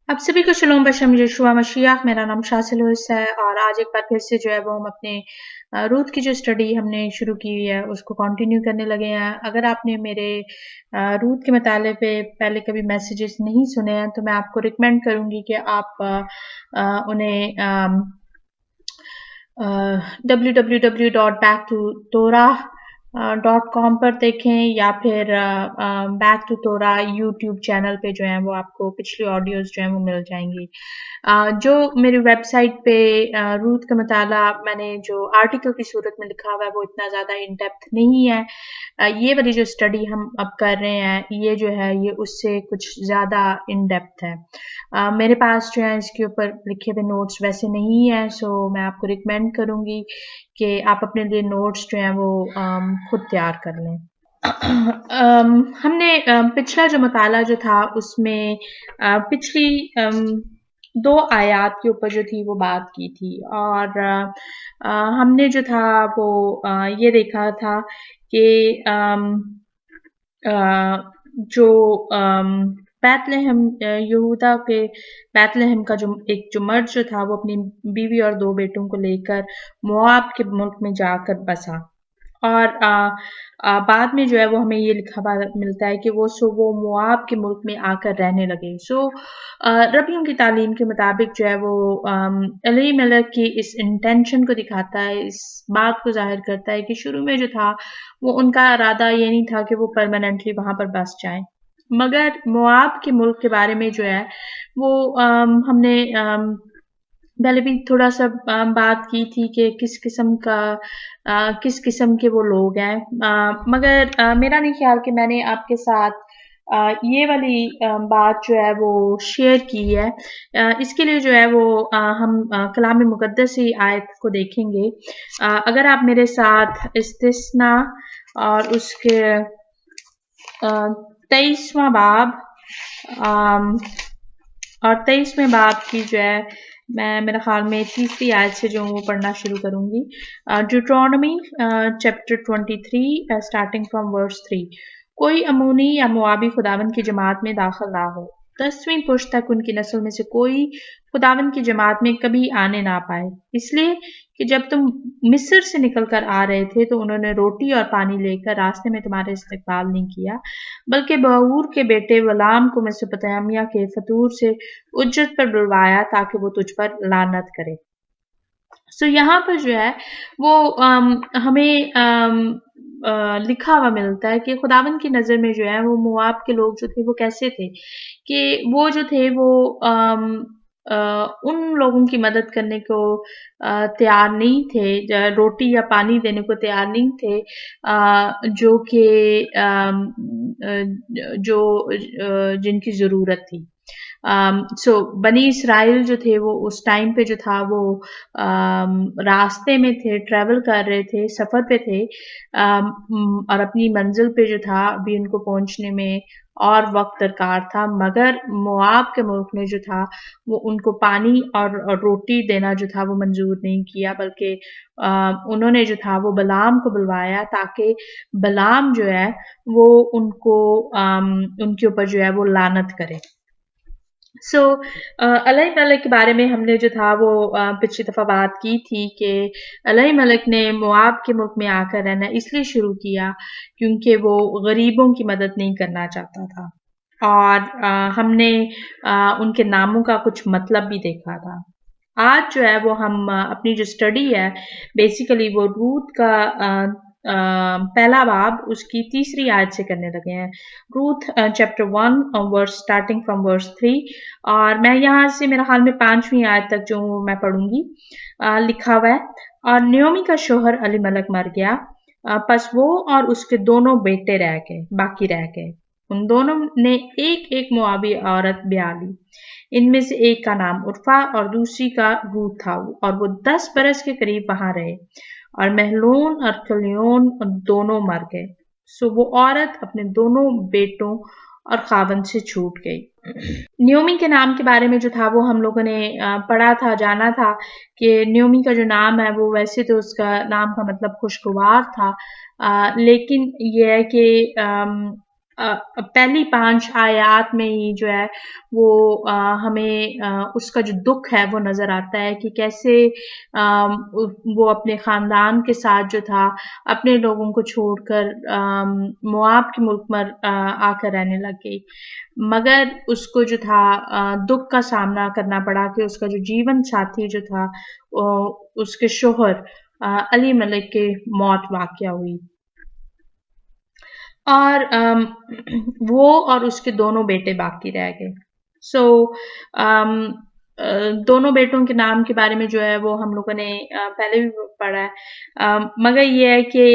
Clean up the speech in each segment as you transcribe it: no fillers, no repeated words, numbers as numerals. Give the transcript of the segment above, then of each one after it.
आप सभी को शलोम बशम यशुआ मशीह। मेरा नाम शासिलुस है और आज एक बार फिर से जो है वो हम अपने रूथ की जो स्टडी हमने शुरू की हुई है उसको कंटिन्यू करने लगे हैं। अगर आपने मेरे रूथ के मताले पे पहले कभी मैसेजेस नहीं सुने हैं तो मैं आपको रिकमेंड करूंगी कि आप उन्हें www.backtotора.com पर देखें या फिर बैक टू तोरा यूट्यूब चैनल पे जो है वो आपको पिछली ऑडियोज जो है वो मिल जाएंगी। जो मेरी वेबसाइट पे रूथ का मताला मैंने जो आर्टिकल की सूरत में लिखा हुआ है वो इतना ज़्यादा इन डेप्थ नहीं है। ये वाली जो स्टडी हम अब कर रहे हैं ये जो है ये उससे कुछ ज़्यादा इन डेप्थ है। मेरे पास जो है इसके ऊपर लिखे हुए नोट्स वैसे नहीं है, सो मैं आपको रिकमेंड करूंगी कि आप अपने लिए नोट्स जो हैं वो खुद तैयार कर लें। हमने पिछला जो मताला जो था उसमें पिछली 2 आयात के ऊपर जो थी वो बात की थी और हमने जो था वो ये देखा था कि जो बैतलहम यहूदा के बैतलहम का जो मर्द जो था वो अपनी बीवी और 2 बेटों को लेकर मोआब के मुल्क में जाकर बसा और बाद में जो है वो हमें ये लिखा हुआ मिलता है कि वो मोआब के मुल्क में आकर रहने लगे। रबियों की तालीम के मुताबिक जो है वो एलीमेलेक की इस इंटेंशन को दिखाता है, इस बात को जाहिर करता है कि शुरू में जो था वो उनका इरादा ये नहीं था कि वो परमानेंटली वहां पर बस जाएं, मगर मोआब के मुल्क के बारे में जो है वो हमने पहले भी थोड़ा सा बात की थी कि किस किस्म के वो लोग हैं, मगर मेरा नहीं ख्याल कि मैंने आपके साथ ये वाली बात जो है वो शेयर की है। इसके लिए जो है वो हम कलाम मुकद्दस की आयत को देखेंगे। अगर आप मेरे साथ इस्तिस्ना और उसके 23वां बाब और 23वें बाब की जो है मैं मेरे ख्याल में तीसरी आयत से जो वो पढ़ना शुरू करूंगी। ड्यूट्रोनॉमी चैप्टर 23 स्टार्टिंग फ्रॉम वर्स 3। कोई अमूनी या मुआबी खुदावन की जमात में दाखिल ना हो, 10वीं पुश्त तक उनकी नस्ल में से कोई खुदावन की जमात में कभी आने ना पाए, इसलिए कि जब तुम मिस्र से निकल कर आ रहे थे तो उन्होंने रोटी और पानी लेकर रास्ते में तुम्हारे इस्तकबाल नहीं किया, बल्कि बहूर के बेटे वलाम को मेसोपोटामिया के फतूर से उज्जत पर बुलवाया ताकि वो तुझ पर लानत करे। यहाँ पर जो है वो हमें लिखा हुआ मिलता है कि खुदावन की नज़र में जो है वो मोआब के लोग जो थे वो कैसे थे कि वो जो थे वो उन लोगों की मदद करने को तैयार नहीं थे, रोटी या पानी देने को तैयार नहीं थे, जो कि जिनकी ज़रूरत थी। बनी इसराइल जो थे वो उस टाइम पे जो था वो रास्ते में थे, ट्रैवल कर रहे थे, सफर पे थे, और अपनी मंजिल पे जो था अभी उनको पहुंचने में और वक्त दरकार था, मगर मोआब के मुल्क ने जो था वो उनको पानी और रोटी देना जो था वो मंजूर नहीं किया, बल्कि उन्होंने जो था वो बलाम को बुलवाया ताकि बलाम जो है वो उनको उनके ऊपर जो है वो लानत करे। अलैहिमलक के बारे में हमने जो था वो पिछली दफ़ा बात की थी कि अलैहिमलक ने मोआब के मुल्क में आकर रहना इसलिए शुरू किया क्योंकि वो गरीबों की मदद नहीं करना चाहता था और हमने उनके नामों का कुछ मतलब भी देखा था। आज जो है वो हम अपनी जो स्टडी है बेसिकली वो रूथ का पहला बाब उसकी तीसरी आयत से करने लगे हैं। Ruth chapter 1 verse starting from verse 3 और मैं यहाँ से मेरा हाल में 5वीं आयत तक जो मैं पढ़ूंगी। लिखा हुआ है, और नयोमी का शोहर अलीमलक मर गया, बस वो और उसके दोनों बेटे बाकी रह गए। उन दोनों ने एक एक मुआबी औरत ब्याह ली। इनमें से एक का नाम उर्फा और दूसरी का रूथ था और वो 10 बरस के करीब वहां रहे और महलोन और कलियोन दोनों मर गए। वो औरत अपने दोनों बेटों और खावन से छूट गई। न्योमी के नाम के बारे में जो था वो हम लोगों ने पढ़ा था, जाना था कि न्योमी का जो नाम है वो वैसे तो उसका नाम का मतलब खुशगवार था, लेकिन ये है कि पहली 5 आयात में ही जो है वो हमें उसका जो दुख है वो नज़र आता है कि कैसे वो अपने ख़ानदान के साथ जो था अपने लोगों को छोड़कर मोआब के मुल्क में आकर रहने लग गई। मगर उसको जो था दुख का सामना करना पड़ा कि उसका जो जीवन साथी जो था उसके शोहर अली मलिक की मौत वाक़या हुई। और वो और उसके दोनों बेटे बाकी रह गए। सो दोनों बेटों के नाम के बारे में जो है वो हम लोगों ने पहले भी पढ़ा है। मगर ये है कि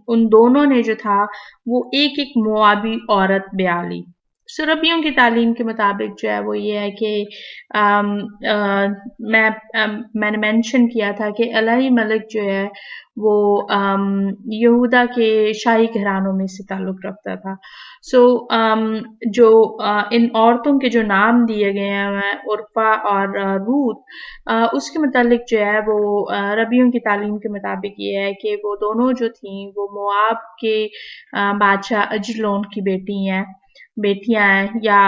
उन दोनों ने जो था वो एक-एक मोआबी औरत ब्याह ली। सो रबियों की तालीम के मुताबिक जो है वो ये है कि मैंने मेंशन किया था कि अली मलिक जो है वो यहूदा के शाही घरानों में से ताल्लुक़ रखता था। सो जो इन औरतों के जो नाम दिए गए हैं उर्फ़ा और रूत, उसके मुतालिक जो है वो रबियों की तालीम के मुताबिक ये है कि वो दोनों जो थीं वो मोआब के बादशाह अजलोन की बेटियां हैं या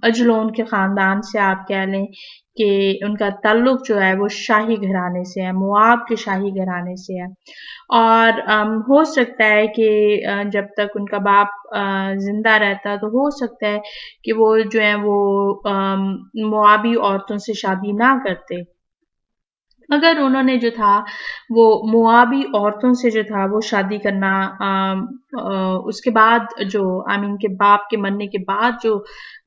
अजलोन के ख़ानदान से आप कह लें कि उनका ताल्लुक जो है वो शाही घराने से है, मोआब के शाही घराने से है। और हो सकता है कि जब तक उनका बाप ज़िंदा रहता तो हो सकता है कि वो जो है वो मोआबी औरतों से शादी ना करते। मगर उन्होंने जो था वो मोआबी औरतों से जो था वो शादी करना उसके बाद जो के बाप के मरने के बाद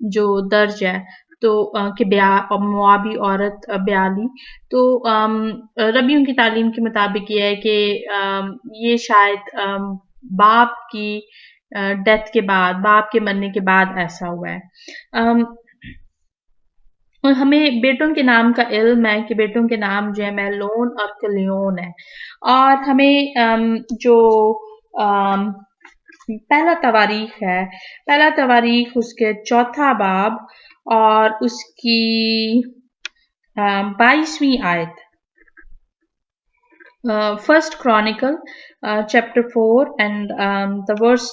जो दर्ज है तो कि ब्याह मोआबी औरत ब्याह ली। तो रबियों की तालीम के मुताबिक ये है कि ये शायद बाप की डेथ के बाद, बाप के मरने के बाद ऐसा हुआ है। और हमें बेटों के नाम का इल्म है कि बेटों के नाम जो है मैलोन और कलियोन है। और हमें जो पहला तवारीख है, पहला तवारीख उसके चौथा बाब और उसकी 22वीं आयत, First Chronicle, chapter 4 and the verse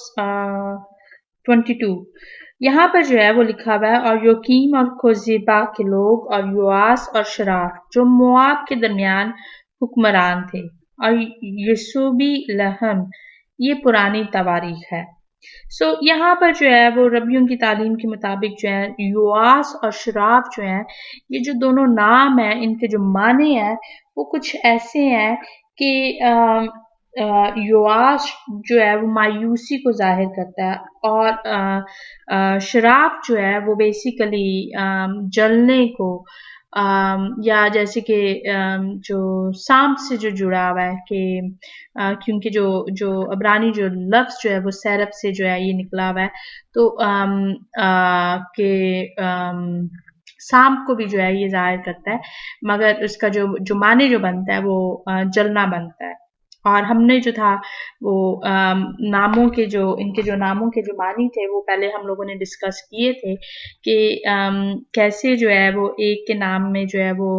22। यहाँ पर जो है वो लिखा हुआ है, और योकीम और कोज़ेबा के लोग और योआस और शराफ जो मोआब के दरमियान हुक्मरान थे, और यसूबी लहम, ये पुरानी तवारीख है। सो यहाँ पर जो है वो रबियों की तालीम के मुताबिक जो है योआस और शराफ जो है ये जो दोनों नाम है इनके जो माने हैं वो कुछ ऐसे हैं कि योआश जो है वो मायूसी को जाहिर करता है, और शराफ जो है वो बेसिकली जलने को या जैसे कि जो सांप से जो जुड़ा हुआ है कि क्योंकि जो अबरानी जो लफ्ज़ जो है वो सैरब से जो है ये निकला हुआ है, तो सांप को भी जो है ये ज़ाहिर करता है, मगर उसका जो माने जो बनता है वो जलना बनता है। और हमने जो था वो नामों के जो इनके जो नामों के जो मानी थे वो पहले हम लोगों ने डिस्कस किए थे कि कैसे जो है वो एक के नाम में जो है वो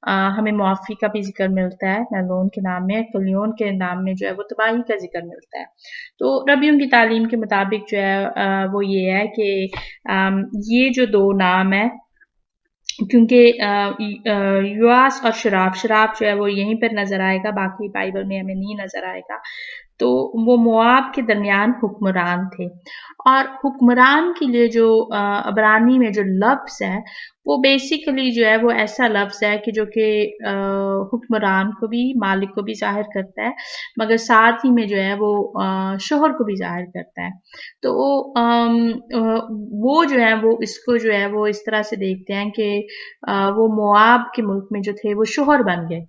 हमें मुआफ़ी का भी ज़िक्र मिलता है, मैलोन के नाम में, कलियोन के नाम में जो है वो तबाही का ज़िक्र मिलता है। तो रबियों की तालीम के मुताबिक जो है वो ये है कि ये जो दो नाम है, क्योंकि युआस और शराफ जो है वो यहीं पर नज़र आएगा, बाकी बाइबल में हमें नहीं नज़र आएगा। तो वो मोआब के दरमियान हुक्मरान थे, और हुक्मरान के लिए जो अबरानी में जो लफ्ज़ है वो बेसिकली जो है वो ऐसा लफ्ज़ है कि जो कि हुक्मरान को भी, मालिक को भी ज़ाहिर करता है, मगर साथ ही में जो है वो शोहर को भी ज़ाहिर करता है। तो वो जो है वो इसको जो है वो इस तरह से देखते हैं कि वो मोआब के मुल्क में जो थे वो शोहर बन गए,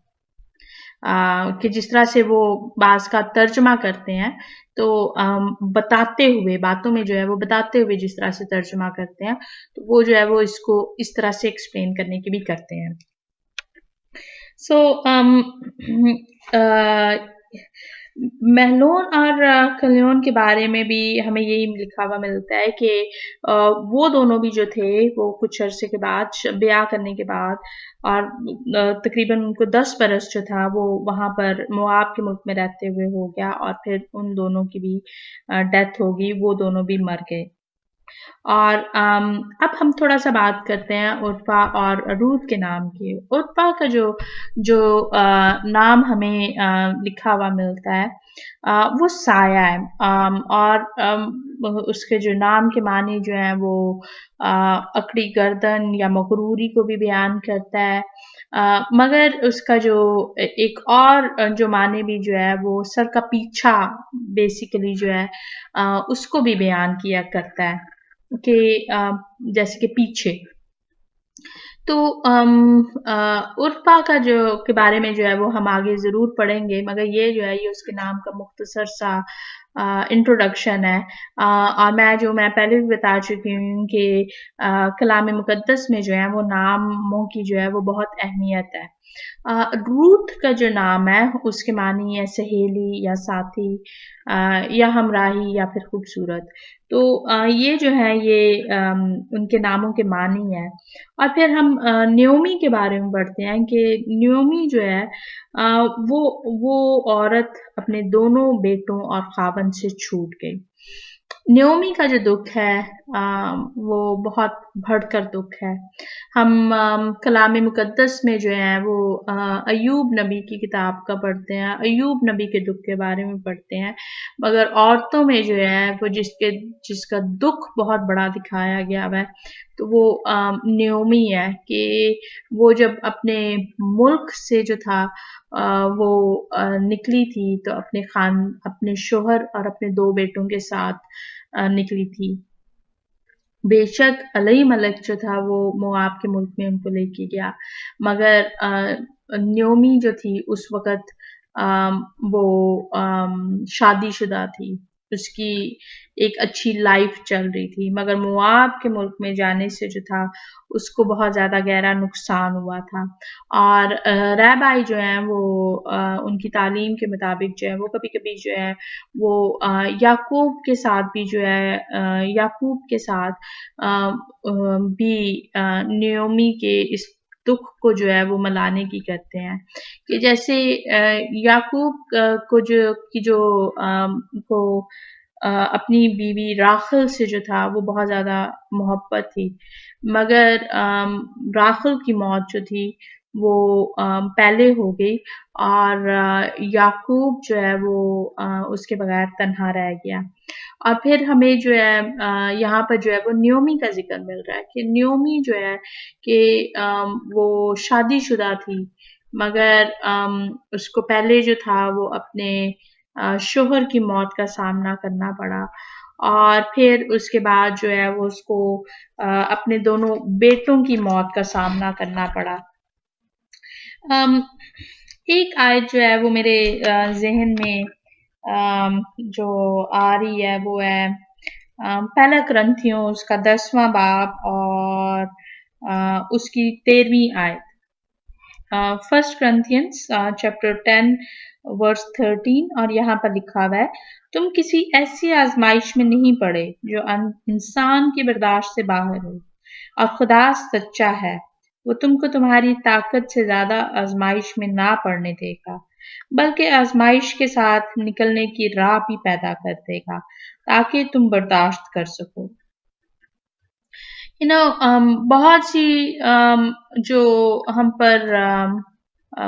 कि जिस तरह से वो बाज़ का तर्जमा करते हैं, तो बताते हुए, बातों में जो है वो बताते हुए जिस तरह से तर्जमा करते हैं, तो वो जो है वो इसको इस तरह से एक्सप्लेन करने की भी करते हैं। सो महलोन और कल्याण के बारे में भी हमें यही लिखा हुआ मिलता है कि वो दोनों भी जो थे वो कुछ अरसे के बाद ब्याह करने के बाद और तकरीबन उनको 10 बरस जो था वो वहां पर मोआब के मुल्क में रहते हुए हो गया और फिर उन दोनों की भी डेथ हो गई, वो दोनों भी मर गए। और अब हम थोड़ा-सा बात करते हैं उर्फ़ा और रूथ के नाम की। उर्फ़ा का जो जो नाम हमें लिखा हुआ मिलता है वो साया है। और उसके जो नाम के मानी जो हैं वो अ, अकड़ी गर्दन या मग़रूरी को भी बयान करता है। मगर उसका जो एक और जो माने भी जो है वो सर का पीछा बेसिकली जो है उसको भी बयान किया करता है। के जैसे कि पीछे। तो उर्फ़ा का जो के बारे में जो है वो हम आगे ज़रूर पढ़ेंगे, मगर ये जो है ये उसके नाम का मुख्तसर सा इंट्रोडक्शन है। और मैं पहले भी बता चुकी हूँ कि कलाम मुक़द्दस में जो है वो नामों की जो है वो बहुत अहमियत है। रूथ का जो नाम है उसके मानी है सहेली या साथी, या हमराही या फिर खूबसूरत। तो ये जो है ये उनके नामों के मानी है। और फिर हम न्योमी के बारे में पढ़ते हैं कि न्योमी जो है वो औरत अपने दोनों बेटों और खावंद से छूट गई। न्योमी का जो दुख है वो बहुत भड़कर दुख है। हम कलाम मुक़द्दस में जो है वो अय्यूब नबी की किताब का पढ़ते हैं, अय्यूब नबी के दुख के बारे में पढ़ते हैं, मगर औरतों में जो है वो जिसका दुख बहुत बड़ा दिखाया गया हुआ है, तो वो न्योमी है कि वो जब अपने मुल्क से जो था वो निकली थी तो अपने शोहर और अपने 2 बेटों के साथ निकली थी। बेशक अलई मलिक जो था वो मोआब के मुल्क में उनको लेके गया, मगर न्योमी जो थी उस वक़्त वो शादीशुदा थी। उसकी एक अच्छी लाइफ़ चल रही थी, मगर मोआब के मुल्क में जाने से जो था उसको बहुत ज़्यादा गहरा नुकसान हुआ था। और रैबाई जो हैं वो उनकी तालीम के मुताबिक जो है वो कभी-कभी जो है वो याकूब के साथ भी जो है याकूब के साथ भी न्योमी के इस दुख को जो है वो मनाने की करते हैं कि जैसे याकूब को जो की जो को अपनी बीवी राखल से जो था वो बहुत ज़्यादा मोहब्बत थी, मगर राखल की मौत जो थी वो पहले हो गई और याकूब जो है वो उसके बगैर तन्हा रह गया। और फिर हमें जो है यहाँ पर जो है वो न्योमी का ज़िक्र मिल रहा है कि न्योमी जो है कि वो शादीशुदा थी, मगर उसको पहले जो था वो अपने शोहर की मौत का सामना करना पड़ा और फिर उसके बाद जो है वो उसको अपने दोनों बेटों की मौत का सामना करना पड़ा। एक आयत जो है वो मेरे ज़हन में जो आ रही है वो है पहला कुरिन्थियों उसका 10वां बाब और उसकी 13वीं आयत। फर्स्ट Corinthians चैप्टर 10 वर्स 13 और यहाँ पर लिखा हुआ है, तुम किसी ऐसी आजमाइश में नहीं पड़े जो इंसान की बर्दाश्त से बाहर हो, और खुदा सच्चा है, वो तुमको तुम्हारी ताकत से ज्यादा आजमाइश में ना पड़ने देगा, बल्कि आजमाइश के साथ निकलने की राह भी पैदा कर देगा ताकि तुम बर्दाश्त कर सको। बहुत सी जो हम पर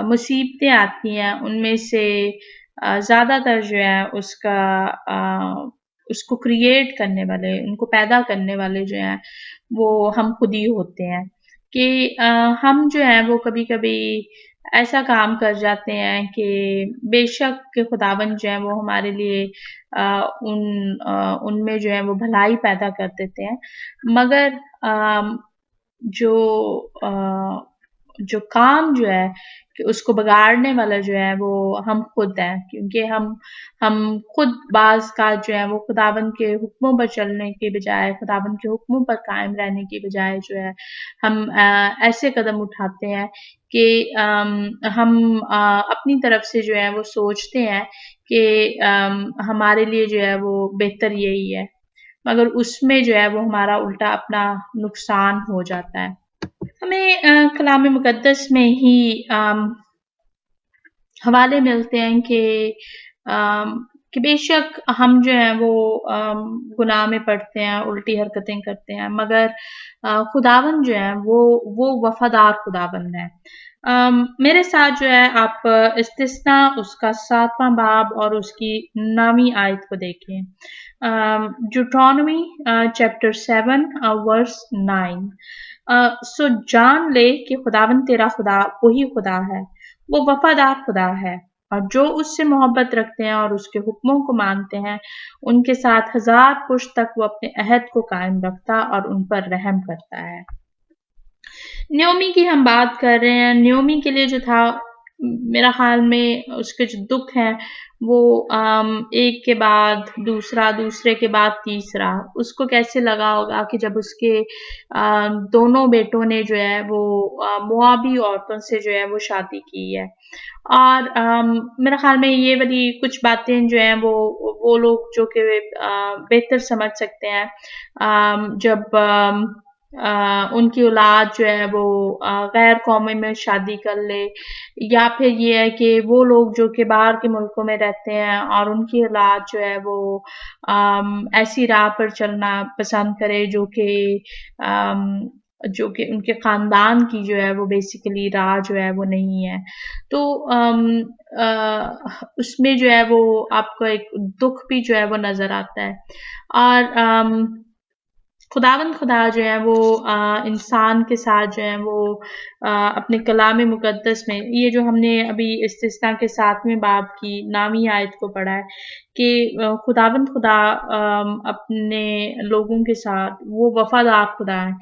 मुसीबतें आती हैं उनमें से ज़्यादातर जो है उसको क्रिएट करने वाले, उनको पैदा करने वाले जो हैं वो हम खुद ही होते हैं कि हम जो हैं वो कभी-कभी ऐसा काम कर जाते हैं कि बेशक के खुदावंद जो है वो हमारे लिए उनमें जो है वो भलाई पैदा कर देते हैं, मगर जो जो काम जो है कि उसको बिगाड़ने वाला जो है वो हम खुद हैं, क्योंकि हम खुद बाज़ का जो है वो खुदावंद के हुक्मों पर चलने के बजाय, खुदावंद के हुक्मों पर कायम रहने की बजाय जो है हम ऐसे कदम उठाते हैं कि हम अपनी तरफ से जो है वो सोचते हैं کہ ہمارے لیے جو ہے وہ بہتر یہی ہے، مگر اس میں جو ہے وہ ہمارا الٹا اپنا نقصان ہو جاتا ہے۔ ہمیں کلام مقدس میں ہی حوالے ملتے ہیں کہ بے شک ہم جو ہیں وہ گناہ میں پڑتے ہیں، الٹی حرکتیں کرتے ہیں، مگر خداوند جو ہے وہ وفادار خداوند ہے۔ میرے ساتھ جو ہے آپ استثنا اس کا 7واں باب اور اس کی 9ویں آیت کو دیکھیں۔ ڈیوٹرانومی چیپٹر 7 ورس 9۔ سو جان لے کہ خداوند تیرا خدا وہی خدا ہے، وہ وفادار خدا ہے، اور جو اس سے محبت رکھتے ہیں اور اس کے حکموں کو مانتے ہیں ان کے ساتھ 1000 پشت تک وہ اپنے عہد کو قائم رکھتا اور ان پر رحم کرتا ہے۔ نیومی کی ہم بات کر رہے ہیں۔ نیومی کے لیے جو تھا، میرا خیال میں اس کے جو دکھ ہیں وہ ایک کے بعد دوسرا، دوسرے کے بعد تیسرا، اس کو کیسے لگا ہوگا کہ جب اس کے دونوں بیٹوں نے جو ہے وہ موابی عورتوں سے جو ہے وہ شادی کی ہے۔ اور میرا خیال میں یہ والی کچھ باتیں جو ہیں وہ لوگ جو کہ بہتر سمجھ سکتے ہیں جب ان کی اولاد جو ہے وہ غیر قومی میں شادی کر لے، یا پھر یہ ہے کہ وہ لوگ جو کہ باہر کے ملکوں میں رہتے ہیں اور ان کی اولاد جو ہے وہ ایسی راہ پر چلنا پسند کرے جو کہ ان کے خاندان کی جو ہے وہ بیسیکلی راہ جو ہے وہ نہیں ہے، تو اس میں جو ہے وہ آپ کو ایک دکھ بھی جو ہے وہ نظر آتا ہے۔ اور خداوند خدا جو ہے وہ انسان کے ساتھ جو ہے وہ اپنے کلام مقدس میں، یہ جو ہم نے ابھی استثنا کے 7ویں باب کی 9ویں آیت کو پڑھا ہے کہ خداوند خدا اپنے لوگوں کے ساتھ وہ وفادار خدا ہے،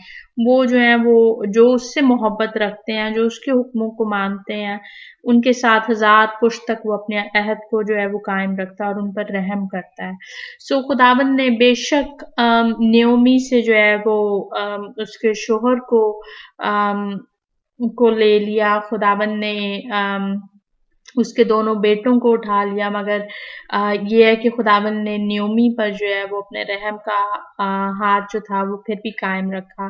وہ جو ہیں وہ جو اس سے محبت رکھتے ہیں، جو اس کے حکموں کو مانتے ہیں، ان کے ساتھ 1000 پشت تک وہ اپنے عہد کو جو ہے وہ قائم رکھتا ہے اور ان پر رحم کرتا ہے۔ سو خداوند نے بے شک نیومی سے جو ہے وہ اس کے شوہر کو لے لیا، خداوند نے اس کے دونوں بیٹوں کو اٹھا لیا، مگر یہ ہے کہ خداوند نے نیومی پر جو ہے وہ اپنے رحم کا ہاتھ جو تھا وہ پھر بھی قائم رکھا،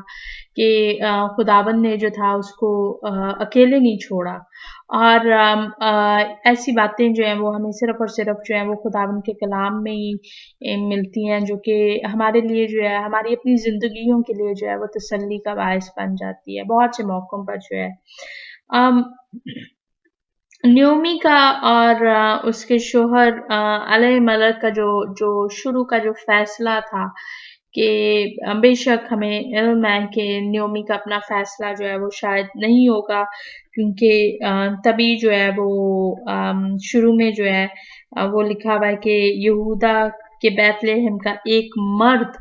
کہ خداوند نے جو تھا اس کو اکیلے نہیں چھوڑا۔ اور ایسی باتیں جو ہیں وہ ہمیں صرف اور صرف جو ہیں وہ خداوند کے کلام میں ہی ملتی ہیں، جو کہ ہمارے لیے جو ہے ہماری اپنی زندگیوں کے لیے جو ہے وہ تسلی کا باعث بن جاتی ہے بہت سے موقعوں پر جو ہے۔ نیومی کا اور اس کے شوہر علیہ ملک کا جو شروع کا جو فیصلہ تھا، کہ بے شک ہمیں علم ہے کہ نیومی کا اپنا فیصلہ جو ہے وہ شاید نہیں ہوگا، کیونکہ تبھی جو ہے وہ شروع میں جو ہے وہ لکھا ہوا ہے کہ یہودا کے بیت لحم کا ایک مرد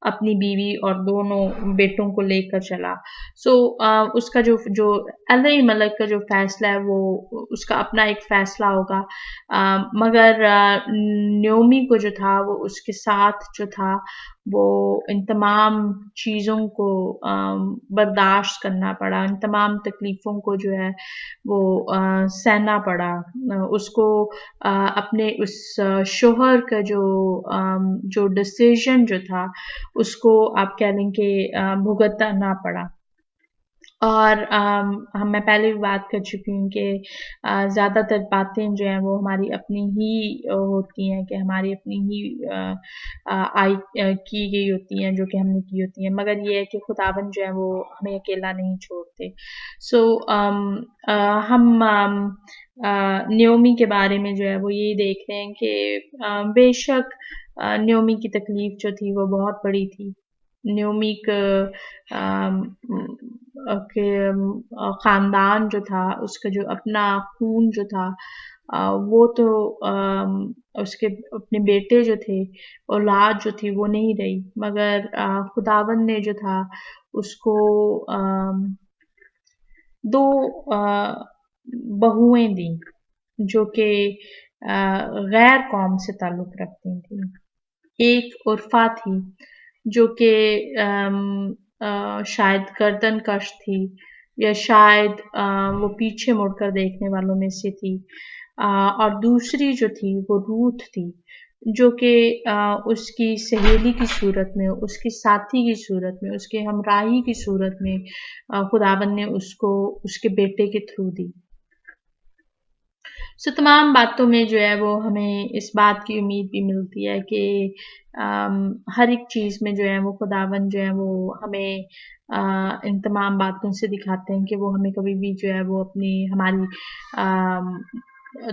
اپنی بیوی اور دونوں بیٹوں کو لے کر چلا۔ سو اس کا جو علیہ ملک کا جو فیصلہ ہے وہ اس کا اپنا ایک فیصلہ ہوگا، مگر نیومی کو جو تھا وہ اس کے ساتھ جو تھا وہ ان تمام چیزوں کو برداشت کرنا پڑا، ان تمام تکلیفوں کو جو ہے وہ سہنا پڑا، اس کو اپنے اس شوہر کا جو ڈیسیژن جو تھا اس کو آپ کہہ لیں کہ بھگتنا پڑا۔ اور میں پہلے بھی بات کر چکی ہوں کہ زیادہ تر باتیں جو ہیں وہ ہماری اپنی ہی ہوتی ہیں، کہ ہماری اپنی ہی کی گئی ہوتی ہیں، جو کہ ہم نے کی ہوتی ہیں، مگر یہ ہے کہ خداوند جو ہے وہ ہمیں اکیلا نہیں چھوڑتے۔ سو ہم نیومی کے بارے میں جو ہے وہ یہی دیکھ رہے ہیں کہ بے شک نیومی کی تکلیف جو تھی وہ بہت بڑی تھی۔ نیومی کے خاندان جو تھا، اس کا جو اپنا خون جو تھا وہ تو اس کے اپنے بیٹے جو تھے، اولاد جو تھی وہ نہیں رہی، مگر خداوند نے جو تھا اس کو 2 بہویں دیں جو کہ غیر قوم سے تعلق رکھتی تھیں۔ ایک عرفہ تھی جو کہ شاید گردن کش تھی، یا شاید وہ پیچھے مڑ کر دیکھنے والوں میں سے تھی، اور دوسری جو تھی وہ روت تھی جو کہ اس کی سہیلی کی صورت میں، اس کی ساتھی کی صورت میں، اس کے ہمراہی کی صورت میں خداوند نے اس کو اس کے بیٹے کے تھرو دی۔ تمام باتوں میں جو ہے وہ ہمیں اس بات کی امید بھی ملتی ہے کہ ہر ایک چیز میں جو ہے وہ خداوند جو ہے وہ ہمیں ان تمام باتوں سے دکھاتے ہیں کہ وہ ہمیں کبھی بھی جو ہے وہ اپنی ہماری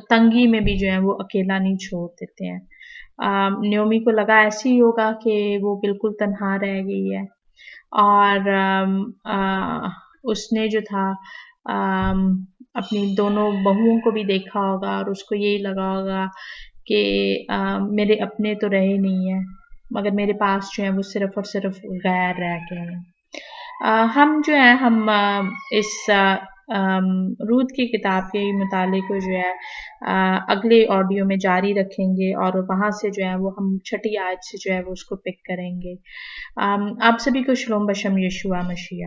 تنگی میں بھی جو ہے وہ اکیلا نہیں چھوڑ دیتے ہیں۔ نیومی کو لگا ایسے ہی ہوگا کہ وہ بالکل تنہا رہ گئی ہے، اور اس نے جو تھا اپنی دونوں بہوؤں کو بھی دیکھا ہوگا اور اس کو یہی لگا ہوگا کہ میرے اپنے تو رہے نہیں ہیں مگر میرے پاس جو ہے وہ صرف اور صرف غیر رہ گئے ہیں۔ ہم جو ہے ہم اس رود کی کتاب کے مطالعے کو جو ہے اگلے آڈیو میں جاری رکھیں گے، اور وہاں سے جو ہے وہ ہم چھٹی آیت سے جو ہے وہ اس کو پک کریں گے۔ آپ سبھی کو شلوم بشم یشوع مسیح۔